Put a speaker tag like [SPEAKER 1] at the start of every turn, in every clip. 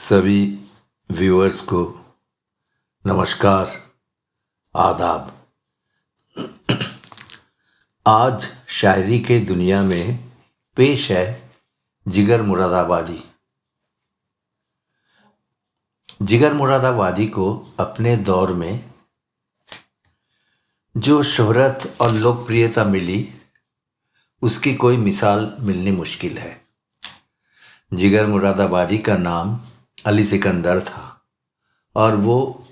[SPEAKER 1] सभी व्यूअर्स को नमस्कार, आदाब। आज शायरी के दुनिया में पेश है जिगर मुरादाबादी। जिगर मुरादाबादी को अपने दौर में जो शोहरत और लोकप्रियता मिली, उसकी कोई मिसाल मिलनी मुश्किल है। जिगर मुरादाबादी का नाम अली सिकंदर था और वो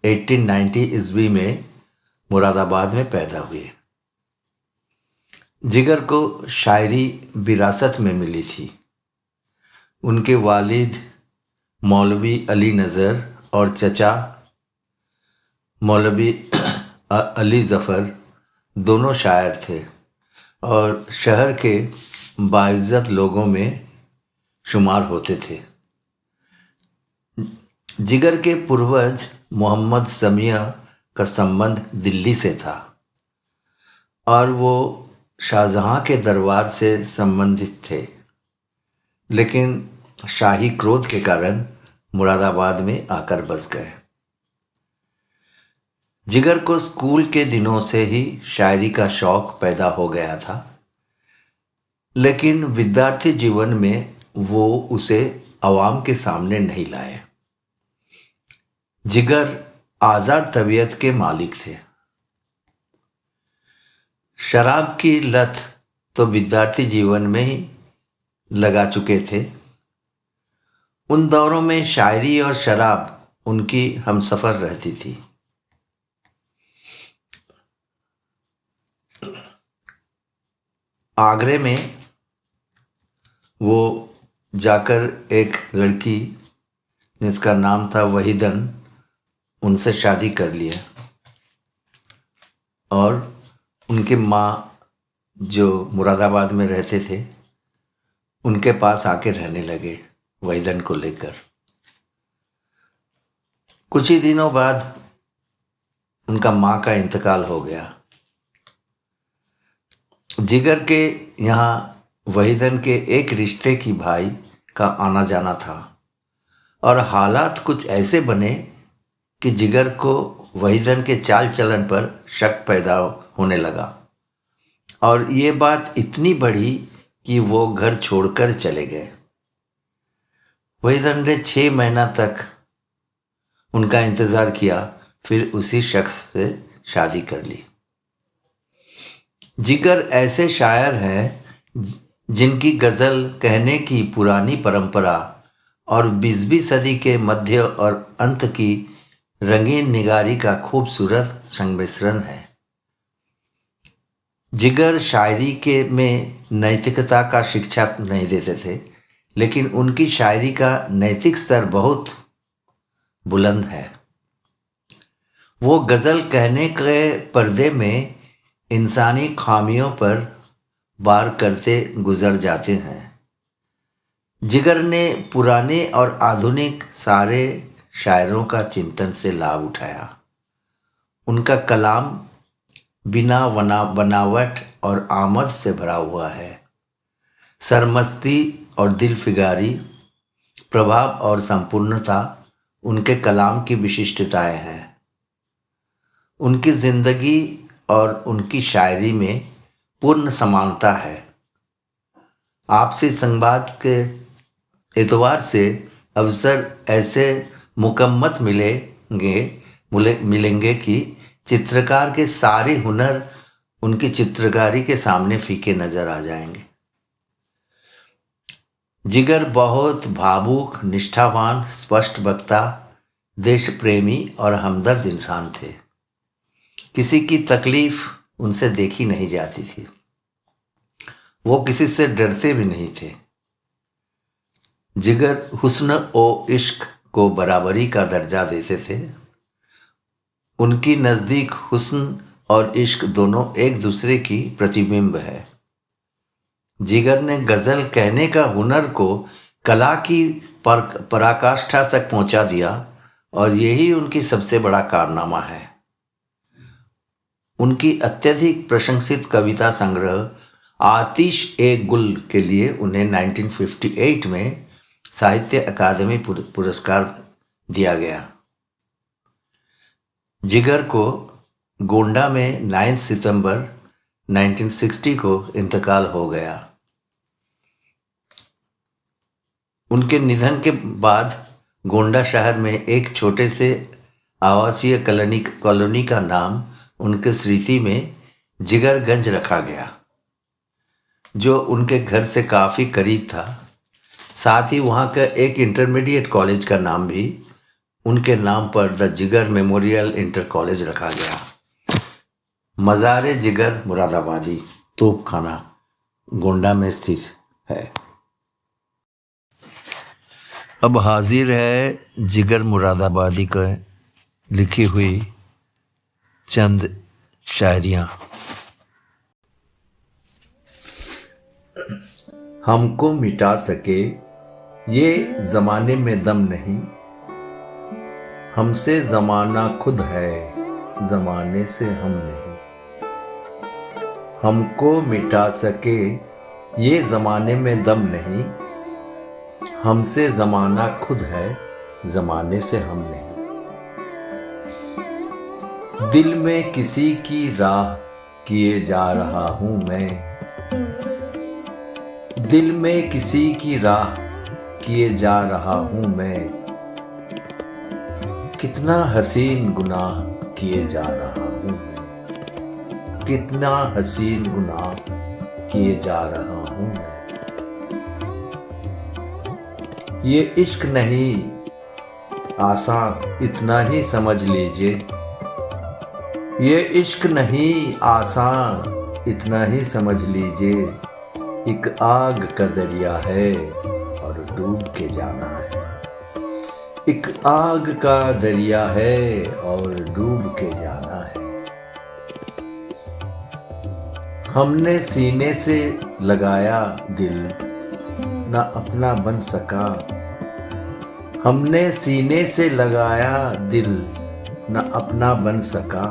[SPEAKER 1] 1890 ईस्वी में मुरादाबाद में पैदा हुए। जिगर को शायरी विरासत में मिली थी। उनके वालिद मौलवी अली नज़र और चचा मौलवी अली ज़फ़र दोनों शायर थे और शहर के बाइज़्ज़त लोगों में शुमार होते थे। जिगर के पूर्वज मोहम्मद समिया का संबंध दिल्ली से था और वो शाहजहां के दरबार से संबंधित थे, लेकिन शाही क्रोध के कारण मुरादाबाद में आकर बस गए। जिगर को स्कूल के दिनों से ही शायरी का शौक पैदा हो गया था, लेकिन विद्यार्थी जीवन में वो उसे आवाम के सामने नहीं लाए। जिगर आज़ाद तबीयत के मालिक थे। शराब की लत तो विद्यार्थी जीवन में ही लगा चुके थे। उन दौरों में शायरी और शराब उनकी हमसफ़र रहती थी। आगरे में वो जाकर एक लड़की जिसका नाम था वहीदन, उनसे शादी कर लिया और उनके माँ जो मुरादाबाद में रहते थे उनके पास आके रहने लगे वहीदन को लेकर। कुछ ही दिनों बाद उनका माँ का इंतकाल हो गया। जिगर के यहाँ वहीदन के एक रिश्ते की भाई का आना जाना था और हालात कुछ ऐसे बने कि जिगर को वहीदन के चाल चलन पर शक पैदा होने लगा और ये बात इतनी बढ़ी कि वो घर छोड़कर चले गए। वहीदन ने 6 महीना तक उनका इंतज़ार किया, फिर उसी शख्स से शादी कर ली। जिगर ऐसे शायर हैं जिनकी गज़ल कहने की पुरानी परंपरा और 20वीं सदी के मध्य और अंत की रंगीन निगारी का खूबसूरत संमिश्रण है। जिगर शायरी के में नैतिकता का शिक्षा नहीं देते थे, लेकिन उनकी शायरी का नैतिक स्तर बहुत बुलंद है। वो गज़ल कहने के पर्दे में इंसानी खामियों पर वार करते गुजर जाते हैं। जिगर ने पुराने और आधुनिक सारे शायरों का चिंतन से लाभ उठाया। उनका कलाम बिना बनावट और आमद से भरा हुआ है। सरमस्ती और दिलफिगारी, प्रभाव और संपूर्णता उनके कलाम की विशिष्टताएं हैं। उनकी ज़िंदगी और उनकी शायरी में पूर्ण समानता है। आपसी संवाद के एतबार से अवसर ऐसे मुकम्मत मिलेंगे कि चित्रकार के सारे हुनर उनकी चित्रकारी के सामने फीके नजर आ जाएंगे। जिगर बहुत भावुक, निष्ठावान, स्पष्ट वक्ता, देश प्रेमी और हमदर्द इंसान थे। किसी की तकलीफ उनसे देखी नहीं जाती थी। वो किसी से डरते भी नहीं थे। जिगर हुस्न और इश्क को बराबरी का दर्जा देते थे। उनकी नज़दीक हुस्न और इश्क दोनों एक दूसरे की प्रतिबिंब है। जिगर ने गज़ल कहने का हुनर को कला की पराकाष्ठा तक पहुंचा दिया और यही उनकी सबसे बड़ा कारनामा है। उनकी अत्यधिक प्रशंसित कविता संग्रह आतिश ए गुल के लिए उन्हें 1958 में साहित्य अकादमी पुरस्कार दिया गया। जिगर को गोंडा में 9 सितंबर 1960 को इंतकाल हो गया। उनके निधन के बाद गोंडा शहर में एक छोटे से आवासीय कॉलोनी का नाम उनके स्मृति में जिगरगंज रखा गया, जो उनके घर से काफ़ी करीब था। साथ ही वहाँ का एक इंटरमीडिएट कॉलेज का नाम भी उनके नाम पर द जिगर मेमोरियल इंटर कॉलेज रखा गया। मज़ार जिगर मुरादाबादी तोपखाना गोंडा में स्थित है। अब हाजिर है जिगर मुरादाबादी का लिखी हुई चंद शायरियाँ। हमको मिटा सके ये ज़माने में दम नहीं, हमसे ज़माना खुद है, ज़माने से हम नहीं। हमको मिटा सके ये ज़माने में दम नहीं, हमसे ज़माना खुद है, ज़माने से हम नहीं। दिल में किसी की राह किए जा रहा हूँ मैं, दिल में किसी की राह किए जा रहा हूँ मैं। कितना हसीन गुनाह किए जा रहा हूँ मैं, कितना हसीन गुनाह किए जा रहा हूँ मैं। ये इश्क नहीं आसान इतना ही समझ लीजिए, ये इश्क नहीं आसान इतना ही समझ लीजिए। एक आग का दरिया है और डूब के जाना है, एक आग का दरिया है और डूब के जाना है। हमने सीने से लगाया दिल ना अपना बन सका, हमने सीने से लगाया दिल ना अपना बन सका।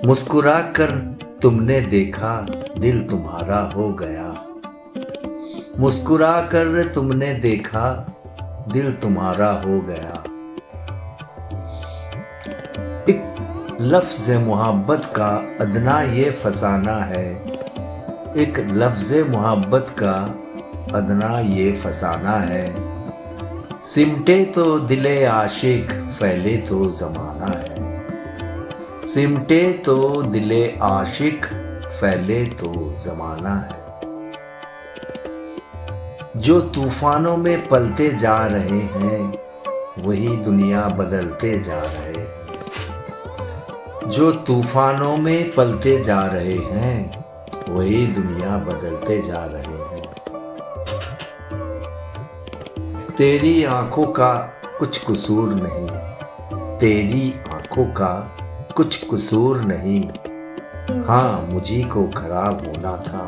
[SPEAKER 1] मुस्कुरा कर तुमने देखा दिल तुम्हारा हो गया, मुस्कुरा कर तुमने देखा दिल तुम्हारा हो गया। एक लफ्ज़ मोहब्बत का अदना ये फसाना है, एक लफ्ज़ मोहब्बत का अदना ये फसाना है। सिमटे तो दिले आशिक फैले तो ज़माना है, सिमटे तो दिले आशिक फैले तो ज़माना है। जो तूफानों में पलते जा रहे हैं वही दुनिया बदलते जा रहे हैं, जो तूफानों में पलते जा रहे हैं वही दुनिया बदलते जा रहे हैं। तेरी आंखों का कुछ कसूर नहीं, तेरी आंखों का कुछ कसूर नहीं, हाँ मुझी को खराब होना था।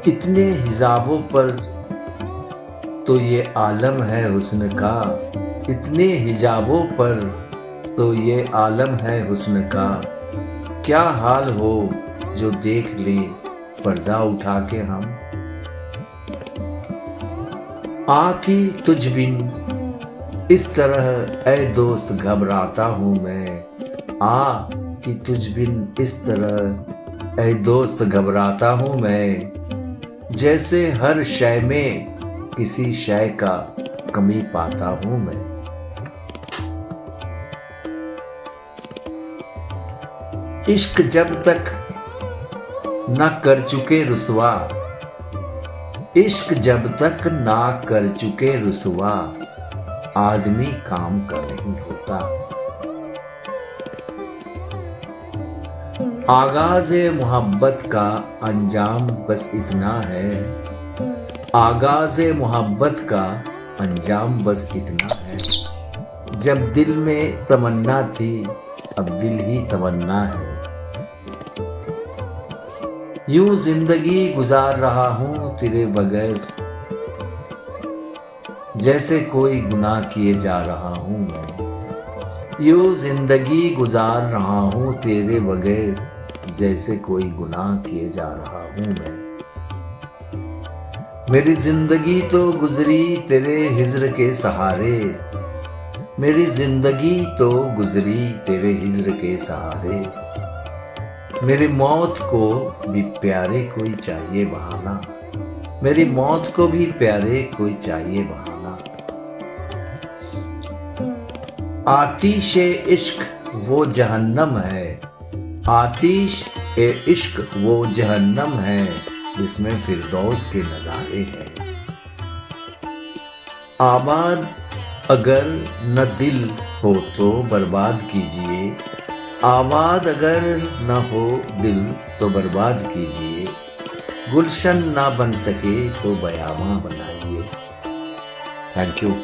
[SPEAKER 1] इतने हिजाबों पर तो ये आलम है हुस्न का, इतने हिजाबों पर तो ये आलम है हुस्न का। क्या हाल हो जो देख ले पर्दा उठा के हम, आकी तुझ बिन इस तरह ऐ दोस्त घबराता हूँ मैं, आ कि तुझ बिन इस तरह ऐ दोस्त घबराता हूँ मैं। जैसे हर शय में किसी शय का कमी पाता हूँ मैं। इश्क जब तक न कर चुके रुसवा, इश्क जब तक ना कर चुके रुसवा, आदमी काम का नहीं होता। आगाज़े मोहब्बत का अंजाम बस इतना है, आगाज़े मोहब्बत का अंजाम बस इतना है। जब दिल में तमन्ना थी अब दिल ही तमन्ना है। यूं जिंदगी गुजार रहा हूँ तेरे बगैर, जैसे कोई गुनाह किए जा रहा हूँ मैं। यूं जिंदगी गुजार रहा हूँ तेरे बगैर, जैसे कोई गुनाह किए जा रहा हूँ मैं। मेरी जिंदगी तो गुजरी तेरे हिज्र के सहारे, मेरी जिंदगी तो गुजरी तेरे हिज्र के सहारे। मेरी मौत को भी प्यारे कोई चाहिए बहाना, मेरी मौत को भी प्यारे कोई चाहिए बहाना। आतिश ए इश्क वो जहन्नम है, आतिश ए इश्क वो जहन्नम है, जिसमें फिरदौस के नजारे हैं। आबाद अगर न दिल हो तो बर्बाद कीजिए, आबाद अगर न हो दिल तो बर्बाद कीजिए। गुलशन ना बन सके तो बयामा बनाइए। Thank you.